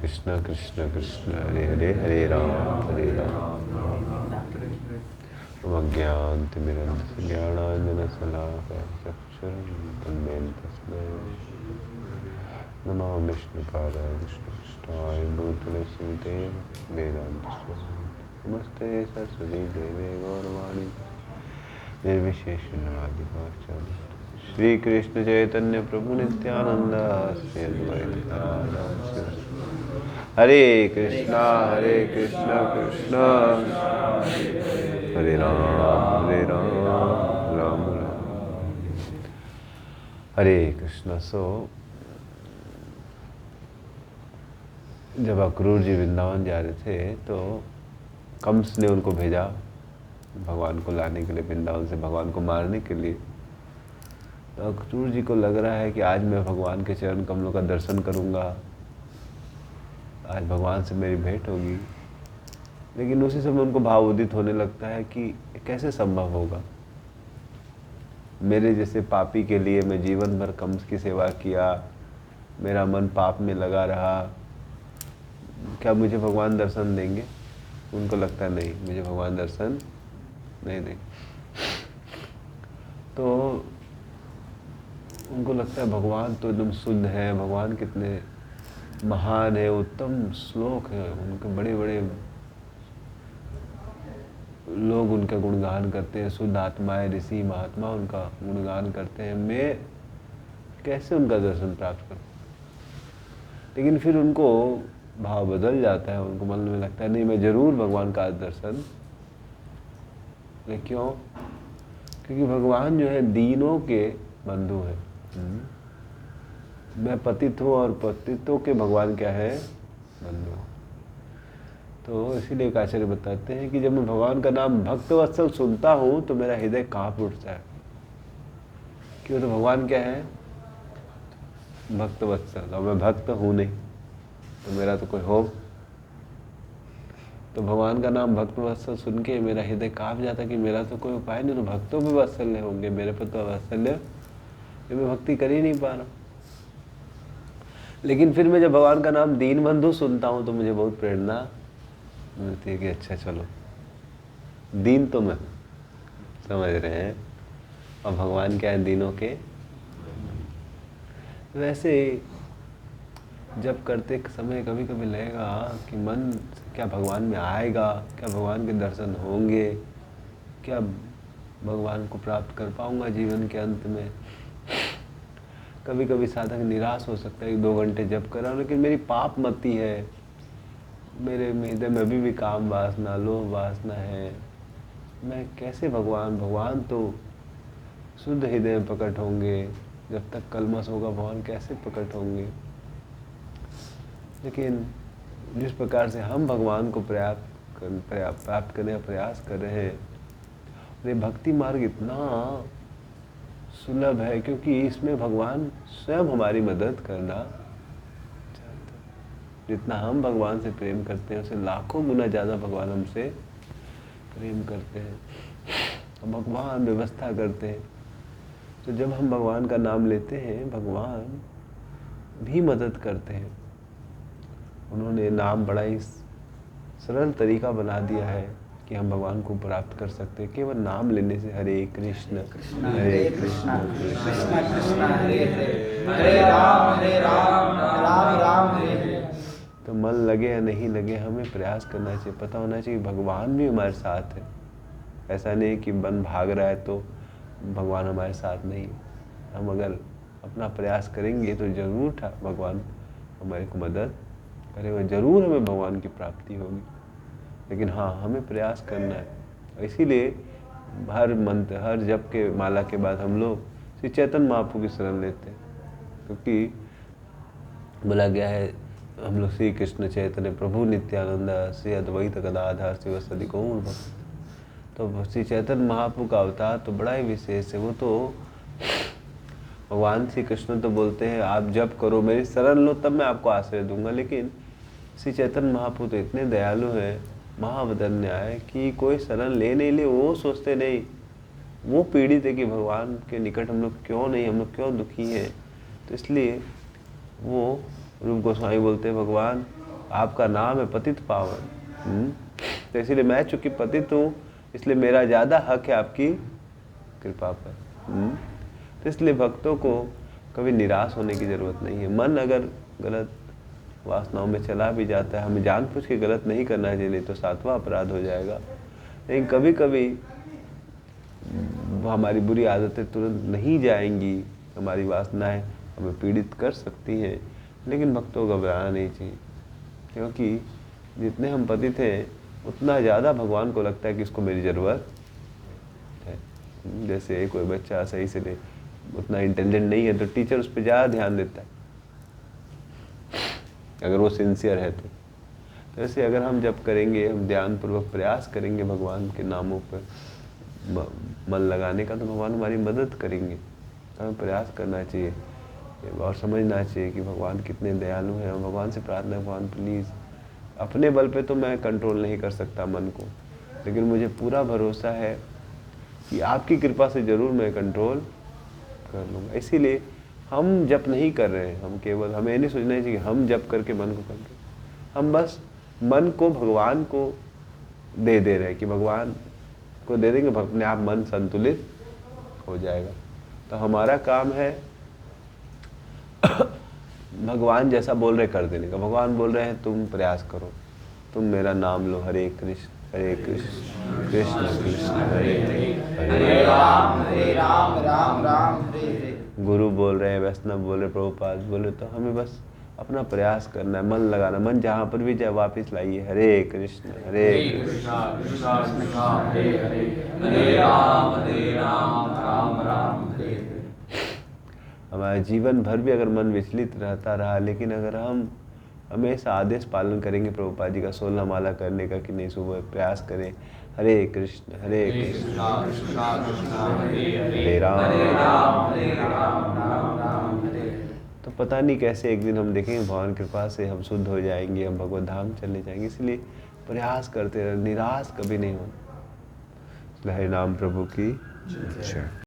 कृष्ण कृष्ण कृष्ण हरे हरे हरे राम अज्ञानतिमिरन्धस्य ज्ञानाञ्जनशलाकया चक्षुरुन्मिलितं तस्मै नमः विष्णुपादाय कृष्णपृष्ठाय भूतले स्मृते वेदान्तस्वामिने नमस्ते सरस्वती देवे गौरवाणी निर्विशेषशून्यवादिवाचार्य श्री कृष्ण चैतन्य प्रभु नित्यानंद श्री अद्वैत गदाधर हरे कृष्णा कृष्ण हरे राम राम राम हरे कृष्ण। सो जब अक्रूर जी वृंदावन जा रहे थे तो कंस ने उनको भेजा भगवान को लाने के लिए, वृंदावन से भगवान को मारने के लिए। तो अक्रूर जी को लग रहा है कि आज मैं भगवान के चरण कमलों का दर्शन करूंगा, आज भगवान से मेरी भेंट होगी। लेकिन उसी समय उनको भाव उदित होने लगता है कि कैसे संभव होगा, मेरे जैसे पापी के लिए मैं जीवन भर कंस की सेवा किया, मेरा मन पाप में लगा रहा, क्या मुझे भगवान दर्शन देंगे? उनको लगता है नहीं, मुझे भगवान दर्शन नहीं देंगे। तो उनको लगता है भगवान तो एकदम शुद्ध है, भगवान कितने महान है, उत्तम श्लोक है, उनके बड़े बड़े लोग उनका गुणगान करते हैं, शुद्ध आत्माएं ऋषि महात्मा उनका गुणगान करते हैं, मैं कैसे उनका दर्शन प्राप्त करूं? लेकिन फिर उनको भाव बदल जाता है, उनको मन में लगता है नहीं, मैं जरूर भगवान का दर्शन। क्यों? क्योंकि भगवान जो है दीनों के बंधु है। मैं पतित हूँ और पतितों के भगवान क्या है? बंधु। तो इसीलिए एक आचार्य बताते हैं कि जब मैं भगवान का नाम भक्तवत्सल सुनता हूँ तो मेरा हृदय कांप उठता है। क्यों? तो भगवान क्या है? भक्तवत्सल, और मैं भक्त हूँ नहीं, तो मेरा तो कोई हो। तो भगवान का नाम भक्तवत्सल सुन के मेरा हृदय कांप जाता कि मेरा तो कोई उपाय नहीं, तो भक्तों पे वात्सल्य होंगे, मेरे पर तो वात्सल्य, मैं भक्ति कर ही नहीं पा रहा। लेकिन फिर मैं जब भगवान का नाम दीन बंधु सुनता हूँ तो मुझे बहुत प्रेरणा मिलती है कि अच्छा चलो, दीन तो मैं समझ रहे हैं, और भगवान क्या है? दीनों के। वैसे जब करते समय कभी कभी लगेगा कि मन क्या भगवान में आएगा, क्या भगवान के दर्शन होंगे, क्या भगवान को प्राप्त कर पाऊंगा जीवन के अंत में। कभी कभी साधक निराश हो सकता है, 2 घंटे जप कर रहा हूँ लेकिन मेरी पाप मती है, मेरे हृदय में अभी भी काम वासना लोभ वासना है, मैं कैसे भगवान तो शुद्ध हृदय में प्रकट होंगे, जब तक कलमश होगा भगवान कैसे प्रकट होंगे। लेकिन जिस प्रकार से हम भगवान को प्राप्त करने का प्रयास कर रहे हैं, ये भक्ति मार्ग इतना सुलभ है क्योंकि इसमें भगवान स्वयं हमारी मदद करना चाहते हैं। जितना हम भगवान से प्रेम करते हैं उससे लाखों गुना ज़्यादा भगवान हमसे प्रेम करते हैं, हम भगवान व्यवस्था करते हैं। तो जब हम भगवान का नाम लेते हैं भगवान भी मदद करते हैं। उन्होंने नाम बड़ा ही सरल तरीका बना दिया है कि हम भगवान को प्राप्त कर सकते हैं केवल नाम लेने से। हरे कृष्ण हरे कृष्ण कृष्ण कृष्ण हरे हरे, हरे राम राम राम हरे हरे। तो मन लगे या नहीं लगे हमें प्रयास करना चाहिए, पता होना चाहिए भगवान भी हमारे साथ है। ऐसा नहीं कि मन भाग रहा है तो भगवान हमारे साथ नहीं। हम अगर अपना प्रयास करेंगे तो जरूर भगवान हमारे को मदद करेगा, जरूर हमें भगवान की प्राप्ति होगी। लेकिन हाँ, हमें प्रयास करना है। इसीलिए हर मंत्र हर जप के माला के बाद हम लोग श्री चैतन्य महाप्रभु की शरण लेते हैं, क्योंकि बोला गया है हम लोग श्री कृष्ण चैतन्य प्रभु नित्यानंद श्री अद्वैत गदाधर शिवसदि गौर भक्त। तो श्री चैतन्य महाप्रभु का अवतार तो बड़ा ही विशेष है। वो तो भगवान श्री कृष्ण तो बोलते हैं आप जप करो मेरी शरण लो तब मैं आपको आश्रय दूंगा, लेकिन श्री चैतन्य महाप्रभु तो इतने दयालु हैं, महावदन्य है कि कोई शरण ले नहीं ले, वो सोचते नहीं, वो पीड़ित है कि भगवान के निकट हम लोग क्यों नहीं, हम लोग क्यों दुखी हैं। तो इसलिए वो रूप गोस्वामी बोलते हैं भगवान आपका नाम है पतित पावन। तो इसीलिए मैं चूंकि पतित हूँ, इसलिए मेरा ज़्यादा हक है आपकी कृपा पर। तो इसलिए भक्तों को कभी निराश होने की ज़रूरत नहीं है। मन अगर गलत वासनाओं में चला भी जाता है, हमें जानबूझ के गलत नहीं करना चाहिए, नहीं तो 7वां अपराध हो जाएगा। लेकिन कभी कभी हमारी बुरी आदतें तुरंत नहीं जाएंगी, हमारी वासनाएं हमें पीड़ित कर सकती हैं, लेकिन भक्तों को घबराना नहीं चाहिए, क्योंकि जितने हम पतित हैं उतना ज़्यादा भगवान को लगता है कि इसको मेरी ज़रूरत है। जैसे कोई बच्चा सही से उतना इंटेलिजेंट नहीं है तो टीचर उस पर ज़्यादा ध्यान देता है, अगर वो सिंसियर है तो। वैसे अगर हम जब करेंगे, हम ध्यानपूर्वक प्रयास करेंगे भगवान के नामों पर मन लगाने का, तो भगवान हमारी मदद करेंगे। हमें प्रयास करना चाहिए और समझना चाहिए कि भगवान कितने दयालु हैं। और भगवान से प्रार्थना, भगवान प्लीज़, अपने बल पे तो मैं कंट्रोल नहीं कर सकता मन को, लेकिन मुझे पूरा भरोसा है कि आपकी कृपा से ज़रूर मैं कंट्रोल कर लूँगा। इसीलिए हम जप नहीं कर रहे हैं, हम केवल, हमें नहीं सोचना चाहिए कि हम जप करके मन को कंट्रोल, हम बस मन को भगवान को दे रहे हैं कि भगवान को दे देंगे, अपने आप मन संतुलित हो जाएगा। तो हमारा काम है भगवान जैसा बोल रहे कर देने का। भगवान बोल रहे हैं तुम प्रयास करो, तुम मेरा नाम लो, हरे कृष्ण कृष्ण कृष्ण हरे हरे, हरे राम राम राम हरे हरे। गुरु बोल रहे हैं, वैष्णव बोल रहे, प्रभुपाद बोले, तो हमें बस अपना प्रयास करना है, मन लगाना, मन जहाँ पर भी जाए वापस लाइए, हरे कृष्ण कृष्ण कृष्ण कृष्ण हरे हरे, हरे राम राम राम हरे हरे। हमारे जीवन भर भी अगर मन विचलित रहता रहा, लेकिन अगर हम हमेशा आदेश पालन करेंगे प्रभुपाद जी का 16 माला करने का, कि नहीं सुबह प्रयास करें, हरे कृष्ण कृष्ण हरे राम राम हरे। तो पता नहीं कैसे एक दिन हम देखेंगे भगवान कृपा से हम शुद्ध हो जाएंगे, हम भगवत धाम चले जाएंगे। इसलिए प्रयास करते रहे, निराश कभी नहीं होना। हरे नाम प्रभु की जय।